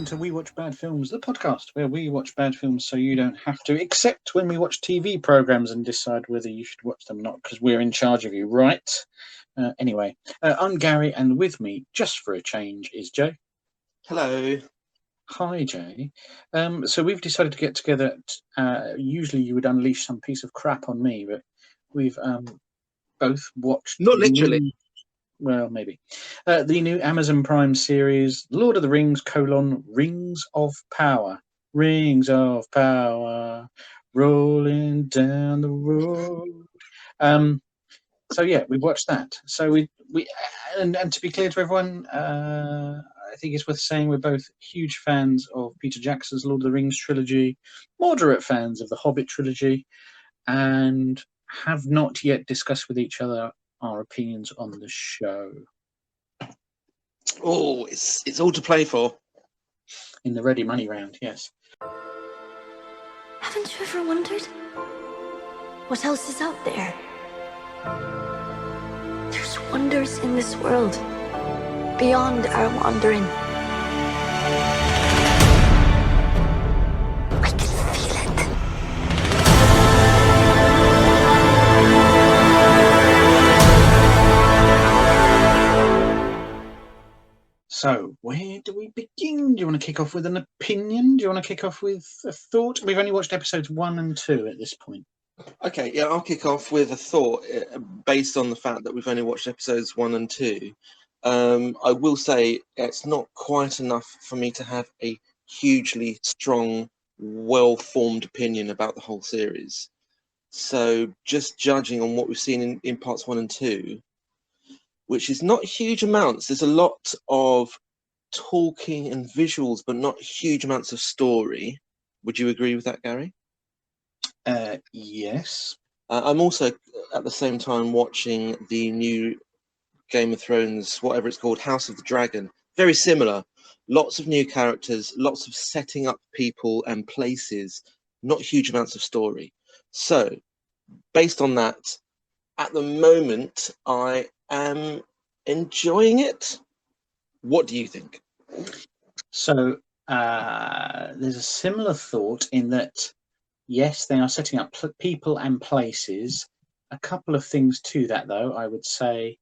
welcome to We Watch Bad Films, the podcast where we watch bad films so you don't have to, except when we watch TV programs and decide whether you should watch them or not, because we're in charge of you, right? Anyway, I'm Gary, and with me, just for a change, is Jay. Hello. Hi, Jay. So we've decided to get together. Usually you would unleash some piece of crap on me, but we've both watched... Not literally. Well, maybe. The new Amazon Prime series, Lord of the Rings, Rings of Power. Rings of Power, rolling down the road. So yeah, we watched that. So we and to be clear to everyone, I think it's worth saying we're both huge fans of Peter Jackson's Lord of the Rings trilogy, moderate fans of the Hobbit trilogy, and have not yet discussed with each other our opinions on the show. Oh, it's all to play for. In the ready money round, yes. Haven't you ever wondered what else is out there? There's wonders in this world beyond our wandering. I can feel it. So, where do we begin? Do you want to kick off with an opinion? Do you want to kick off with a thought? We've only watched episodes 1 and 2 at this point. Okay, yeah, I'll kick off with a thought based on the fact that we've only watched episodes 1 and 2. I will say it's not quite enough for me to have a hugely strong, well-formed opinion about the whole series. So just judging on what we've seen in parts 1 and 2, which is not huge amounts. There's a lot of talking and visuals, but not huge amounts of story. Would you agree with that, Gary? Yes. I'm also at the same time watching the new Game of Thrones, whatever it's called, House of the Dragon. Very similar. Lots of new characters, lots of setting up people and places, not huge amounts of story. So, based on that, at the moment, I am enjoying it. What do you think? So, there's a similar thought in that, yes, they are setting up people and places. A couple of things to that, though, I would say.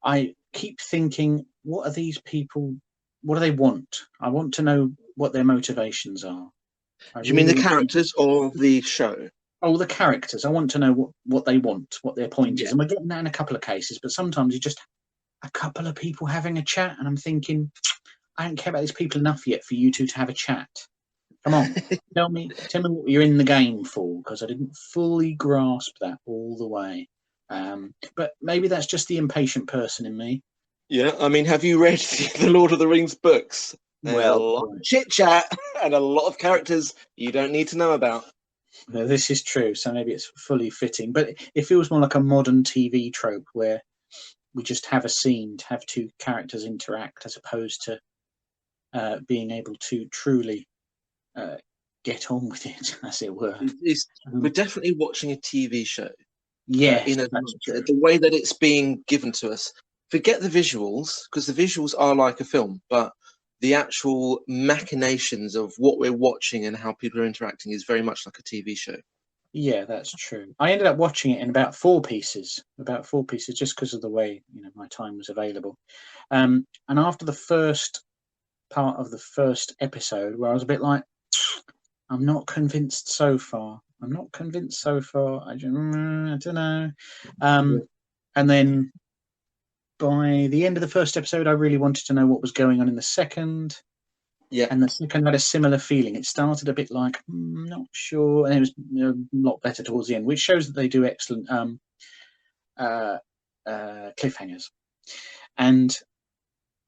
I keep thinking, what are these people? What do they want? I want to know what their motivations are. Do you mean the characters or the show? Oh, the characters. I want to know what they want, what their point is. And we're getting that in a couple of cases, but sometimes it's just a couple of people having a chat, and I'm thinking, I don't care about these people enough yet for you two to have a chat. Come on, tell me what you're in the game for, because I didn't fully grasp that all the way. But maybe that's just the impatient person in me. Yeah, I mean, have you read the Lord of the Rings books? There's a lot of chit-chat and a lot of characters you don't need to know about. No, this is true, so maybe it's fully fitting. But it feels more like a modern TV trope where we just have a scene to have two characters interact, as opposed to being able to truly get on with it, as it were. We're definitely watching a TV show. Yeah, the way that it's being given to us. Forget the visuals, because the visuals are like a film, but the actual machinations of what we're watching and how people are interacting is very much like a TV show. Yeah, that's true. I ended up watching it in about four pieces, just because of the way my time was available. And after the first part of the first episode, where I was a bit like, I'm not convinced so far. I don't know. And then by the end of the first episode, I really wanted to know what was going on in the second. Yeah. And the second had a similar feeling. It started a bit like, not sure. And it was a lot better towards the end, which shows that they do excellent cliffhangers. And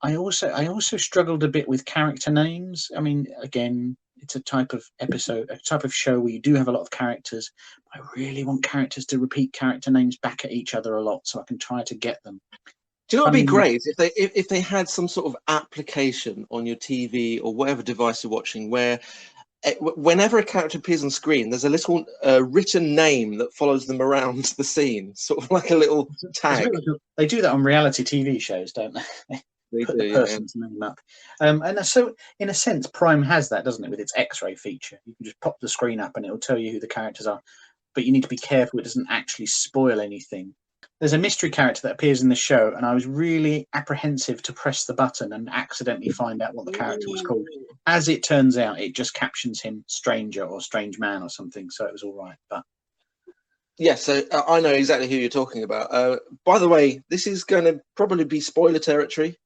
I also struggled a bit with character names. I mean, again, it's a type of episode, a type of show where you do have a lot of characters. I really want characters to repeat character names back at each other a lot, so I can try to get them. Do you know what would be great if they had some sort of application on your TV or whatever device you're watching, where whenever a character appears on screen, there's a little written name that follows them around the scene, sort of like a little tag. They do that on reality TV shows, don't they? They put do, the yeah. person's name up. And so, in a sense, Prime has that, doesn't it, with its X-ray feature? You can just pop the screen up and it'll tell you who the characters are. But you need to be careful it doesn't actually spoil anything. There's a mystery character that appears in the show, and I was really apprehensive to press the button and accidentally find out what the character was called. As it turns out, it just captions him Stranger or Strange Man or something, so it was all right. But yeah, so I know exactly who you're talking about. By the way, this is going to probably be spoiler territory,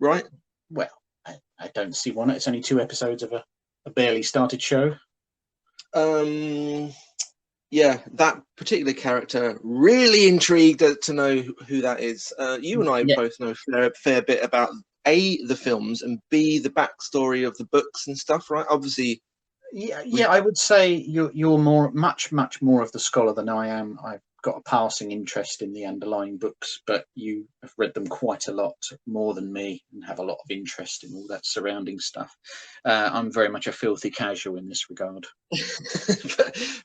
right? well, I don't see one. It's only 2 episodes of a barely started show. Yeah, that particular character, really intrigued to know who that is. You and I both know a fair bit about A, the films, and B, the backstory of the books and stuff, right? Obviously. Yeah, I would say you're much more of the scholar than I am. I've got a passing interest in the underlying books, but you have read them quite a lot more than me and have a lot of interest in all that surrounding stuff. I'm very much a filthy casual in this regard.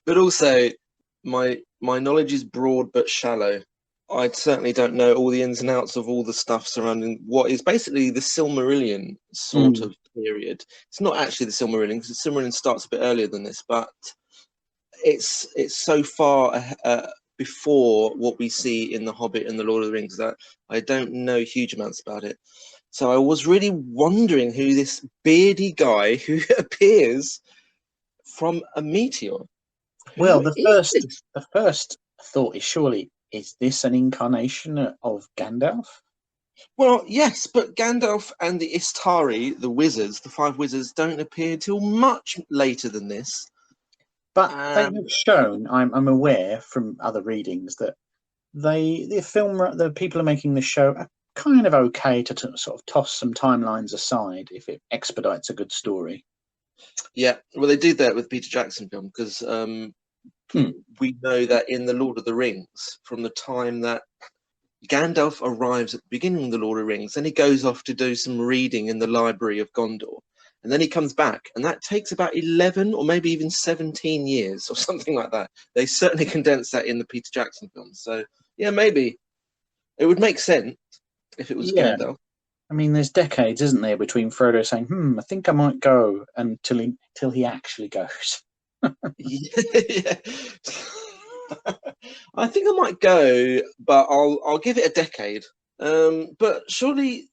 but also, my knowledge is broad but shallow. I certainly don't know all the ins and outs of all the stuff surrounding what is basically the Silmarillion sort of period. It's not actually the Silmarillion, because the Silmarillion starts a bit earlier than this, but it's so far before what we see in The Hobbit and The Lord of the Rings that I don't know huge amounts about it. So I was really wondering who this beardy guy who appears from a meteor. Well, the first thought is surely, is this an incarnation of Gandalf? Well, yes, but Gandalf and the Istari, the wizards, the 5 wizards, don't appear till much later than this. But they have shown, I'm aware from other readings, that the people are making the show are kind of okay to sort of toss some timelines aside if it expedites a good story. Yeah, well, they did that with Peter Jackson film, because we know that in The Lord of the Rings, from the time that Gandalf arrives at the beginning of The Lord of the Rings, then he goes off to do some reading in the Library of Gondor, and then he comes back, and that takes about 11 or maybe even 17 years or something like that. They certainly condensed that in the Peter Jackson film. So, yeah, maybe it would make sense if it was Gandalf. I mean, there's decades, isn't there, between Frodo saying, I think I might go, until he actually goes. Yeah. I think I might go, but I'll give it a decade. But surely,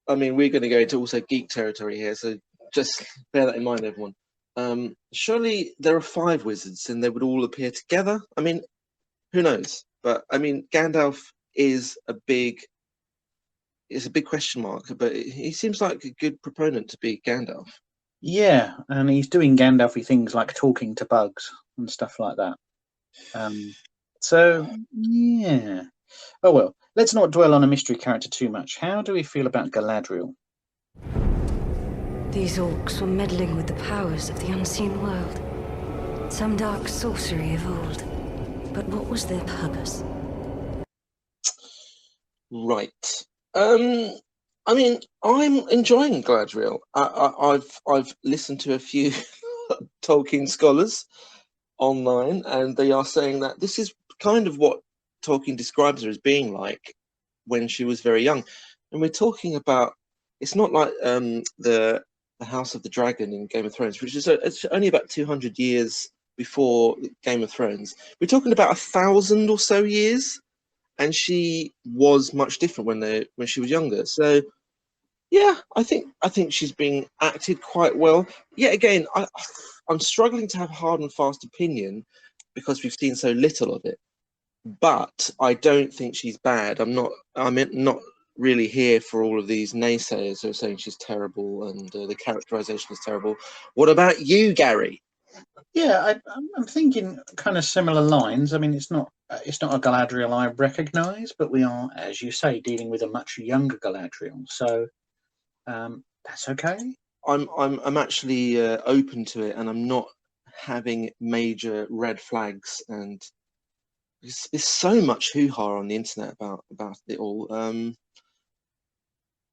I mean, we're going to go into also geek territory here, so just bear that in mind, everyone. Surely there are 5 wizards, and they would all appear together. I mean, who knows? But I mean, Gandalf is a big question mark, but he seems like a good proponent to be Gandalf. Yeah, and he's doing Gandalfy things like talking to bugs and stuff like that. So, yeah. Oh, well, let's not dwell on a mystery character too much. How do we feel about Galadriel? These orcs were meddling with the powers of the unseen world. Some dark sorcery of old. But what was their purpose? Right. I mean, I'm enjoying Galadriel. I've listened to a few Tolkien scholars online, and they are saying that this is kind of what Tolkien describes her as being like when she was very young. And we're talking about, it's not like the House of the Dragon in Game of Thrones, which is it's only about 200 years before Game of Thrones. We're talking about 1,000 or so years, and she was much different when she was younger. So yeah, I think she's being acted quite well. Yet again, I'm struggling to have a hard and fast opinion because we've seen so little of it. But I don't think she's bad. I'm not really here for all of these naysayers who are saying she's terrible and the characterization is terrible. What about you, Gary? Yeah, I'm thinking kind of similar lines. I mean, it's not a Galadriel I recognise, but we are, as you say, dealing with a much younger Galadriel. So that's okay. I'm actually open to it, and I'm not having major red flags. And there's so much hoo-ha on the internet about it all.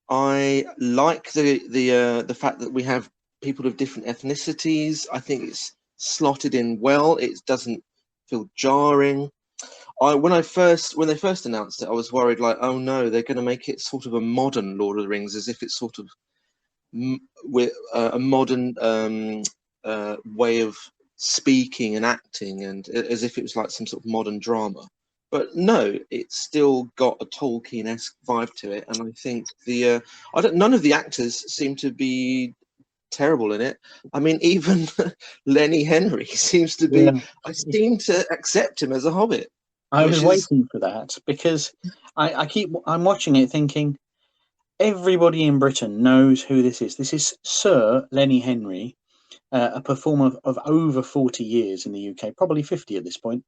I like the fact that we have people of different ethnicities. I think it's slotted in well. It doesn't feel jarring. when they first announced it, I was worried, like, oh no, they're going to make it sort of a modern Lord of the Rings, as if it's sort of with a modern way of speaking and acting, and as if it was like some sort of modern drama. But no, it's still got a Tolkien-esque vibe to it, and I think none of the actors seem to be terrible in it. I mean, even Lenny Henry seems to be. Yeah. I seem to accept him as a Hobbit. I was waiting for that because I'm watching it thinking everybody in Britain knows who this is. This is Sir Lenny Henry, a performer of over 40 years in the UK, probably 50 at this point.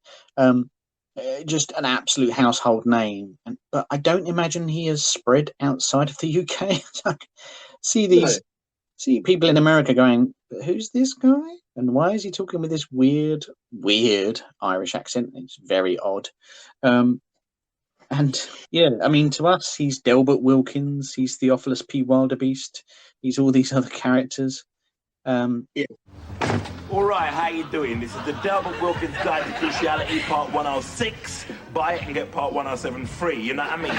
Just an absolute household name, but I don't imagine he has spread outside of the UK. See people in America going, "Who's this guy? And why is he talking with this weird Irish accent? It's very odd." And yeah, I mean, to us, he's Delbert Wilkins, he's Theophilus P. Wildebeest, he's all these other characters. All right, how you doing? This is the Delbert Wilkins Guide to Cruciality, part 106. Buy it and get part 107 free, you know what I mean?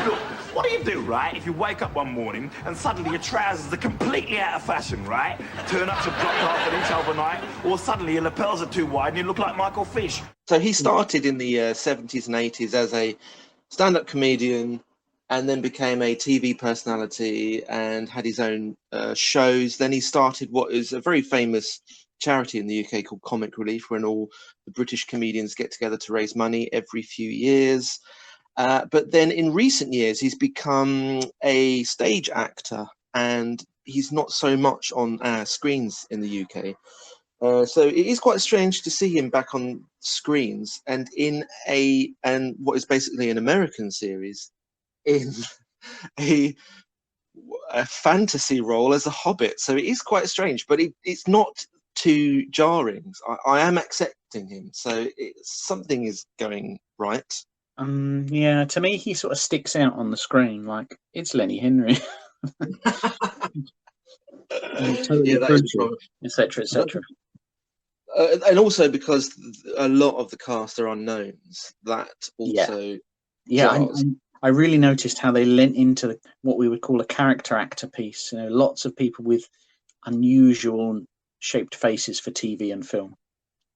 Look, what do, right, if you wake up one morning and suddenly your trousers are completely out of fashion, right? Turn up to drop half an inch overnight, or suddenly your lapels are too wide and you look like Michael Fish. So he started in the 70s and 80s as a stand-up comedian, and then became a TV personality and had his own shows. Then he started what is a very famous charity in the UK called Comic Relief, when all the British comedians get together to raise money every few years. But then in recent years, he's become a stage actor, and he's not so much on screens in the UK. So it is quite strange to see him back on screens and in what is basically an American series, in a fantasy role as a hobbit. So it is quite strange, but it's not too jarring. I am accepting him, so something is going right. Yeah, to me, he sort of sticks out on the screen like it's Lenny Henry. Totally, etc., etc. And also because a lot of the cast are unknowns, that also I really noticed how they lent into what we would call a character actor piece. You know, lots of people with unusual shaped faces for TV and film.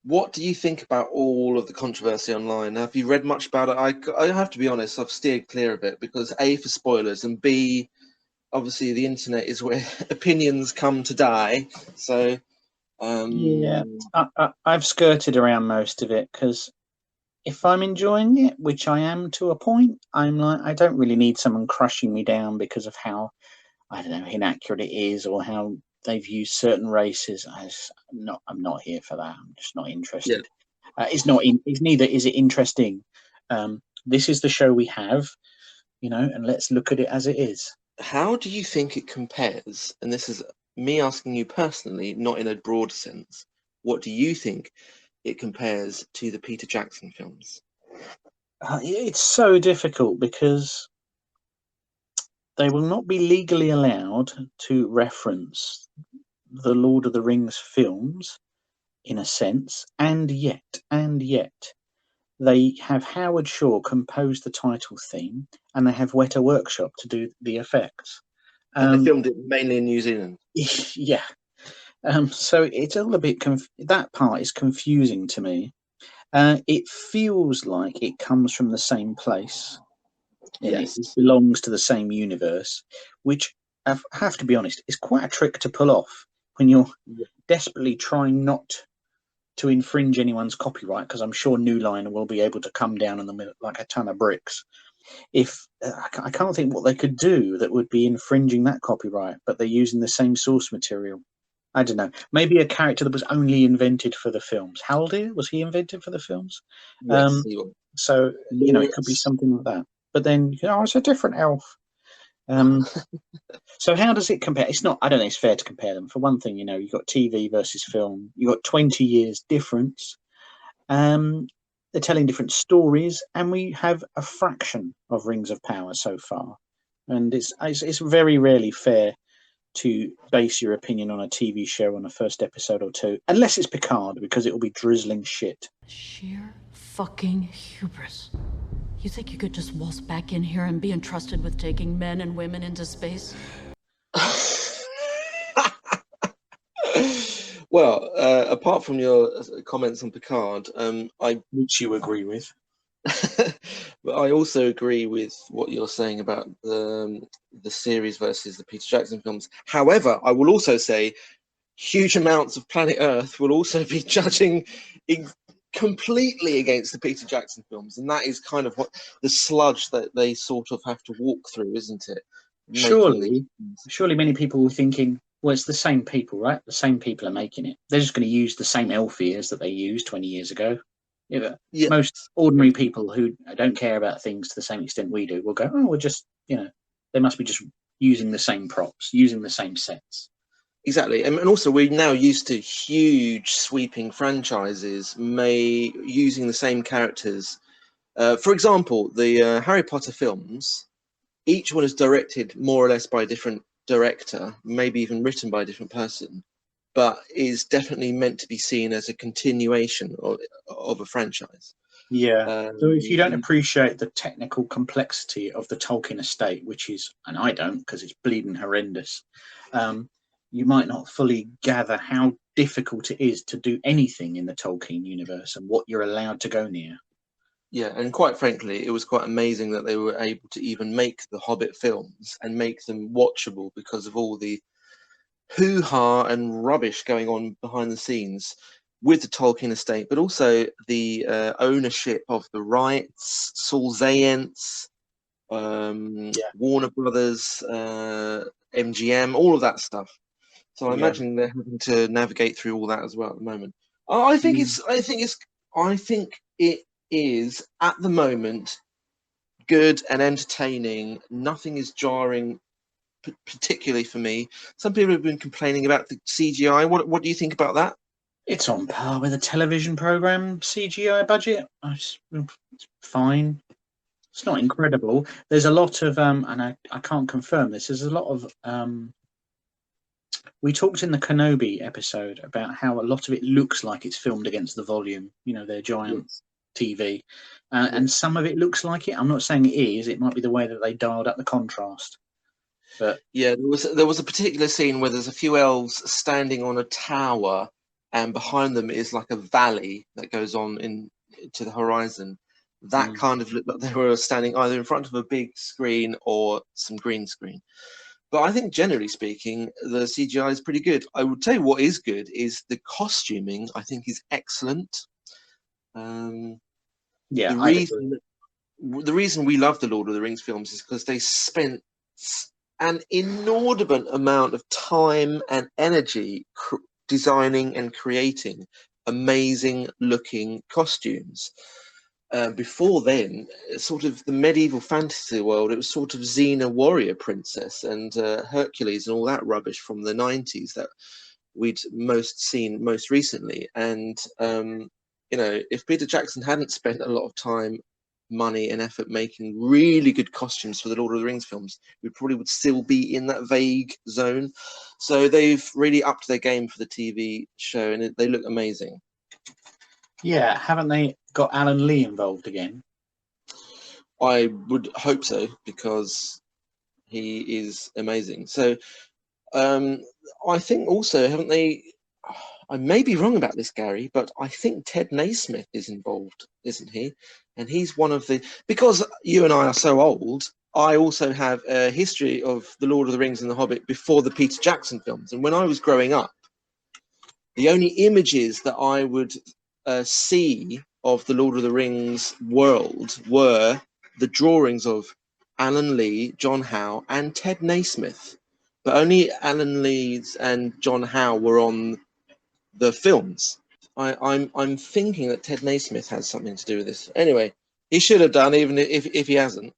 What do you think about all of the controversy online? Have you read much about it? I have to be honest, I've steered clear of it because A, for spoilers, and B, obviously the internet is where opinions come to die. So I've skirted around most of it because if I'm enjoying it, which I am to a point, I'm like, I don't really need someone crushing me down because of how, I don't know, inaccurate it is or how they've used certain races. I'm not here for that. I'm just not interested. Yeah. It's neither is it interesting. This is the show we have, you know, and let's look at it as it is. How do you think it compares? And this is me asking you personally, not in a broad sense. What do you think it compares to the Peter Jackson films? It's so difficult because they will not be legally allowed to reference the Lord of the Rings films in a sense, and yet they have Howard Shore compose the title theme, and they have Weta Workshop to do the effects. And they filmed it mainly in New Zealand. Yeah. So it's all a bit that part is confusing to me. It feels like it comes from the same place. Yes, it belongs to the same universe, which I have to be honest is quite a trick to pull off when you're desperately trying not to infringe anyone's copyright. Because I'm sure New Line will be able to come down on them like a ton of bricks. If I can't think what they could do that would be infringing that copyright, but they're using the same source material. I don't know. Maybe a character that was only invented for the films. Haldir, was he invented for the films? Yes, so, you know, it could be something like that. But then, it's a different elf. So how does it compare? It's not, I don't think it's fair to compare them. For one thing, you've got TV versus film. You've got 20 years difference. They're telling different stories, and we have a fraction of Rings of Power so far. And it's very rarely fair to base your opinion on a TV show on a first episode or two, unless it's Picard, because it will be drizzling shit. Sheer fucking hubris. You think you could just waltz back in here and be entrusted with taking men and women into space? Well, apart from your comments on Picard, which you agree with. but I also agree with what you're saying about the series versus the Peter Jackson films. However, I will also say huge amounts of Planet Earth will also be judging completely against the Peter Jackson films, and that is kind of what the sludge that they sort of have to walk through, isn't it? Surely many people were thinking, well, it's the same people, right? The same people are making it. They're just going to use the same elf ears that they used 20 years ago. Yeah. Most ordinary people who don't care about things to the same extent we do will go, oh, we're just, they must be just using the same props, using the same sets. Exactly. And also we're now used to huge sweeping franchises using the same characters. For example, the Harry Potter films, each one is directed more or less by a different director, maybe even written by a different person, but is definitely meant to be seen as a continuation of a franchise. Yeah. So if you don't appreciate the technical complexity of the Tolkien estate, which is, and I don't because it's bleeding horrendous, you might not fully gather how difficult it is to do anything in the Tolkien universe and what you're allowed to go near. Yeah, and quite frankly, it was quite amazing that they were able to even make the Hobbit films and make them watchable because of all the hoo-ha and rubbish going on behind the scenes with the Tolkien estate, but also the ownership of the rights, Saul Zaentz, Warner Brothers, MGM, all of that stuff. So I imagine they're having to navigate through all that as well at the moment. I think it is at the moment good and entertaining. Nothing is jarring, particularly for me. Some people have been complaining about the CGI. What do you think about that? It's on par with a television program CGI budget. It's fine. It's not incredible. There's a lot of and I can't confirm this. There's a lot of we talked in the Kenobi episode about how a lot of it looks like it's filmed against the volume, their giant TV, and some of it looks like it. I'm not saying it is. It might be the way that they dialed up the contrast. But yeah, there was a particular scene where there's a few elves standing on a tower, and behind them is like a valley that goes on to the horizon. That kind of looked like they were standing either in front of a big screen or some green screen. But I think generally speaking, the CGI is pretty good. I would tell you what is good is the costuming. I think is excellent. The reason we love the Lord of the Rings films is because they spent an inordinate amount of time and energy designing and creating amazing looking costumes. Before then, sort of the medieval fantasy world, it was sort of Xena warrior princess and Hercules and all that rubbish from the 90s that we'd seen most recently. And if Peter Jackson hadn't spent a lot of time, money and effort making really good costumes for the Lord of the Rings films, we probably would still be in that vague zone. So they've really upped their game for the TV show, and they look amazing. Yeah, haven't they got Alan Lee involved again? I would hope so, because he is amazing. So I think also, haven't they, I may be wrong about this, Gary, but I think Ted Naismith is involved, isn't he? And he's one of the, because you and I are so old, I also have a history of The Lord of the Rings and The Hobbit before the Peter Jackson films. And when I was growing up, the only images that I would see of the Lord of the Rings world were the drawings of Alan Lee, John Howe, and Ted Naismith. But only Alan Lee's and John Howe were on the films. I'm thinking that Ted Naismith has something to do with this. Anyway, he should have done, even if he hasn't.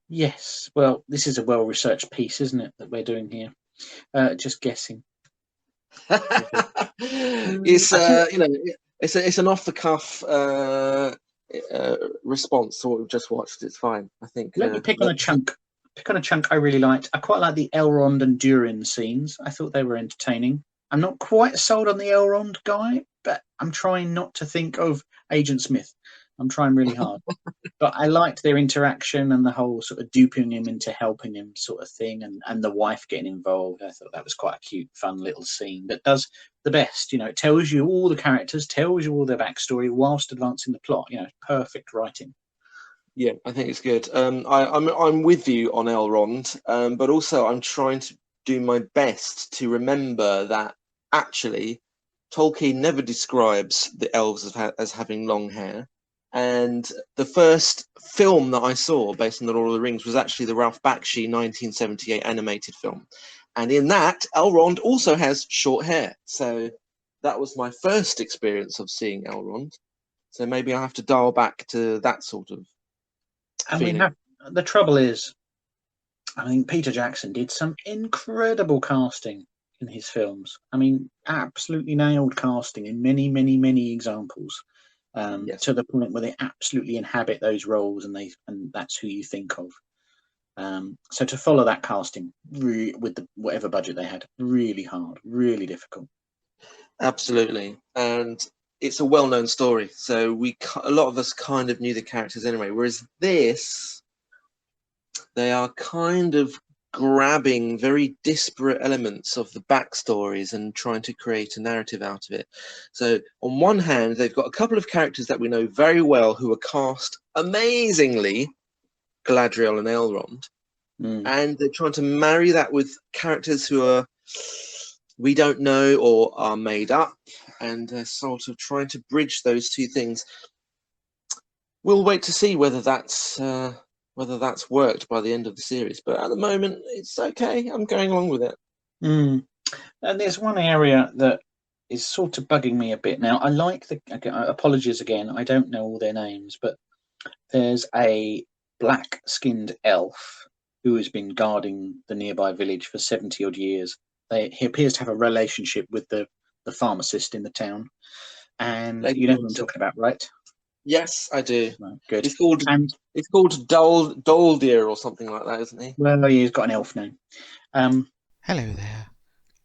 Yes. Well, this is a well-researched piece, isn't it, that we're doing here? Just guessing. It's it's an off-the-cuff response to what we've just watched. It's fine, I think. Let me pick on a chunk. I really liked. I quite like the Elrond and Durin scenes. I thought they were entertaining. I'm not quite sold on the Elrond guy, but I'm trying not to think of Agent Smith. I'm trying really hard. But I liked their interaction and the whole sort of duping him into helping him sort of thing, and the wife getting involved. I thought that was quite a cute, fun little scene that does the best. You know, it tells you all the characters, tells you all their backstory whilst advancing the plot. You know, perfect writing. Yeah, I think it's good. I'm with you on Elrond, but also I'm trying to do my best to remember that actually Tolkien never describes the elves as having long hair. And the first film that I saw based on The Lord of the Rings was actually the Ralph Bakshi 1978 animated film. And in that, Elrond also has short hair. So that was my first experience of seeing Elrond. So maybe I have to dial back to that sort of And feeling. the trouble is, I mean, Peter Jackson did some incredible casting in his films. I mean, absolutely nailed casting in many, many, many examples. Yes. To the point where they absolutely inhabit those roles, and that's who you think of. So to follow that casting with whatever budget they had, really hard, really difficult. Absolutely, and it's a well-known story, so a lot of us kind of knew the characters anyway. Whereas this, they are kind of grabbing very disparate elements of the backstories and trying to create a narrative out of it. So on one hand, they've got a couple of characters that we know very well who are cast amazingly, Galadriel and Elrond, and they're trying to marry that with characters who we don't know or are made up, and they're sort of trying to bridge those two things. We'll wait to see whether that's worked by the end of the series, but at the moment it's okay. I'm going along with it. And there's one area that is sort of bugging me a bit now. I like apologies again, I don't know all their names, but there's a black-skinned elf who has been guarding the nearby village for 70 odd years. He appears to have a relationship with the pharmacist in the town, and you know who I'm talking about, right? Yes, I do. Well, good. It's called Doldir or something like that, isn't he? Well, he's got an elf name. Hello there.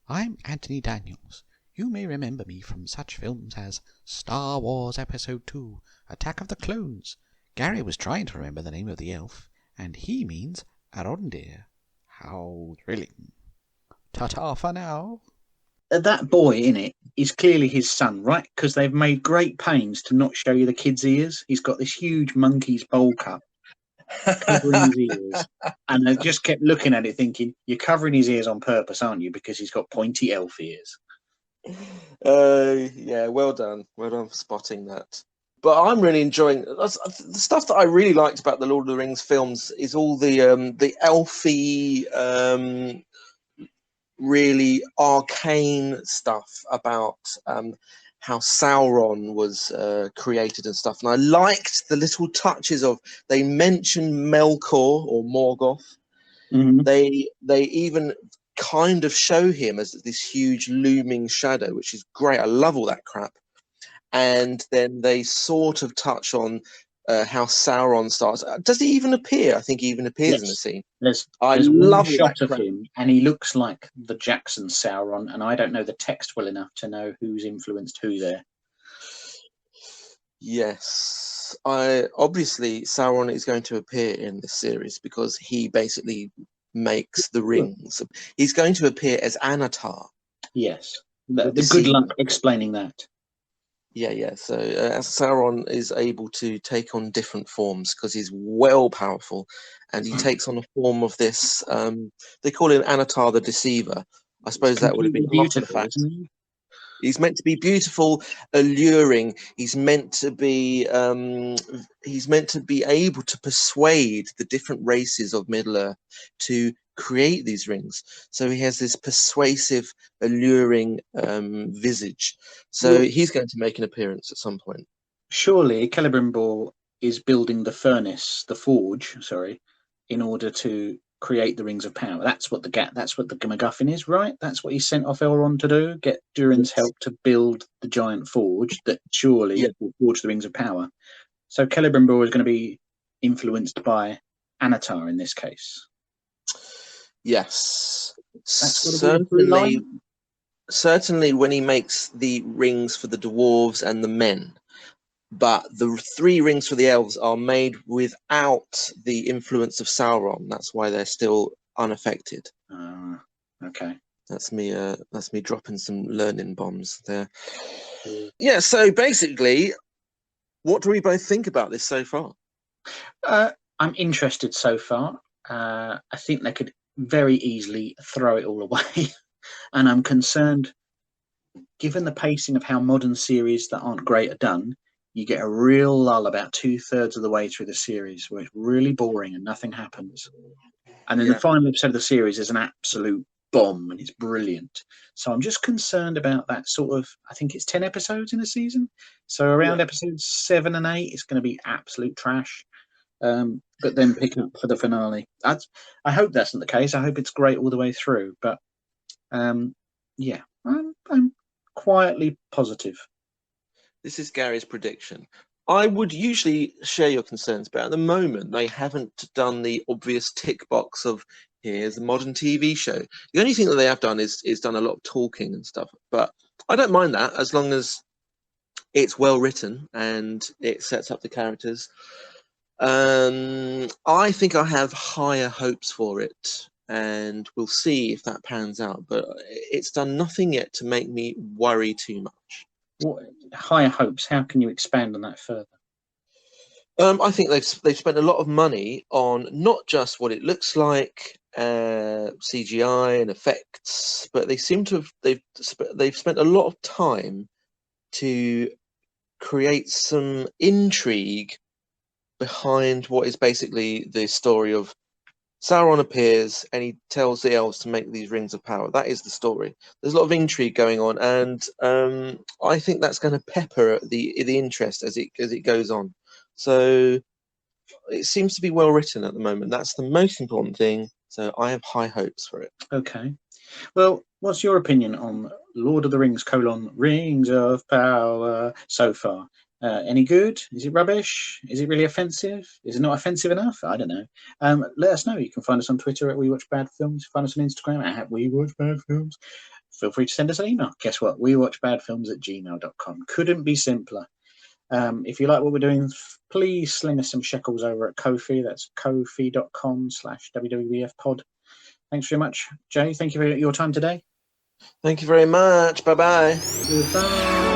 I'm Anthony Daniels. You may remember me from such films as Star Wars Episode 2, Attack of the Clones. Gary was trying to remember the name of the elf, and he means Arondir. How thrilling. Ta-ta for now. That boy in it is clearly his son, right? Because they've made great pains to not show you the kid's ears. He's got this huge monkey's bowl cut covering his ears, and I just kept looking at it thinking, you're covering his ears on purpose, aren't you? Because he's got pointy elf ears. Yeah, well done for spotting that. But I'm really enjoying the stuff that I really liked about the Lord of the Rings films is all the elfy, really arcane stuff about how Sauron was created and stuff. And I liked the little touches of, they mentioned Melkor or Morgoth. Mm-hmm. They even kind of show him as this huge looming shadow, which is great. I love all that crap. And then they sort of touch on how Sauron starts. Does he even appear? I think he even appears in the scene. There's love one shot of him, and he looks like the Jackson Sauron, and I don't know the text well enough to know who's influenced who there. Yes. Obviously Sauron is going to appear in this series because he basically makes the rings. He's going to appear as Anatar. Yes. The good luck explaining that. Yeah. So Sauron is able to take on different forms because he's well powerful, and he takes on a form of this. They call him Anatar the Deceiver. I suppose that would have been half the fact. He's meant to be beautiful, alluring. He's meant to be able to persuade the different races of Middle-earth to create these rings. So he has this persuasive, alluring visage. So he's going to make an appearance at some point. Surely Celebrimbor is building the forge, in order to create the rings of power. That's what the MacGuffin is, right? That's what he sent off Elrond to do. Get Durin's help to build the giant forge that surely will forge the rings of power. So Celebrimbor is going to be influenced by Anatar in this case. Yes, that's certainly. certainly when he makes the rings for the dwarves and the men. But the 3 rings for the elves are made without the influence of Sauron. That's why they're still unaffected. Okay. That's me dropping some learning bombs there. Yeah, so basically, what do we both think about this so far? I'm interested so far. I think they could very easily throw it all away. And I'm concerned, given the pacing of how modern series that aren't great are done, you get a real lull about 2/3 of the way through the series where it's really boring and nothing happens. And then the final episode of the series is an absolute bomb and it's brilliant. So I'm just concerned about that sort of, I think it's 10 episodes in a season. So around episodes 7 and 8, it's going to be absolute trash. But then pick up for the finale. I hope that's not the case. I hope it's great all the way through. But I'm quietly positive. This is Gary's prediction. I would usually share your concerns, but at the moment they haven't done the obvious tick box of here's a modern TV show. The only thing that they have done is done a lot of talking and stuff. But I don't mind that as long as it's well written and it sets up the characters. I think I have higher hopes for it, and we'll see if that pans out. But it's done nothing yet to make me worry too much. What higher hopes? How can you expand on that further? I think they've spent a lot of money on not just what it looks like, CGI and effects, but they seem to have they've spent a lot of time to create some intrigue behind what is basically the story of Sauron appears and he tells the elves to make these rings of power. That is the story. There's a lot of intrigue going on, and I think that's going to pepper the interest as it goes on. So it seems to be well written at the moment. That's the most important thing. So I have high hopes for it. Okay. Well, what's your opinion on Lord of the Rings : Rings of Power so far? Any good? Is it rubbish? Is it really offensive? Is it not offensive enough? I don't know. Let us know. You can find us on Twitter at We Watch Bad Films. Find us on Instagram at We Watch Bad Films. Feel free to send us an email. Guess what? WeWatchBadFilms@gmail.com. Couldn't be simpler. If you like what we're doing, please sling us some shekels over at Ko-fi. That's kofi.com/WWBFpod. Thanks very much, Jay. Thank you for your time today. Thank you very much. Bye-bye. Goodbye.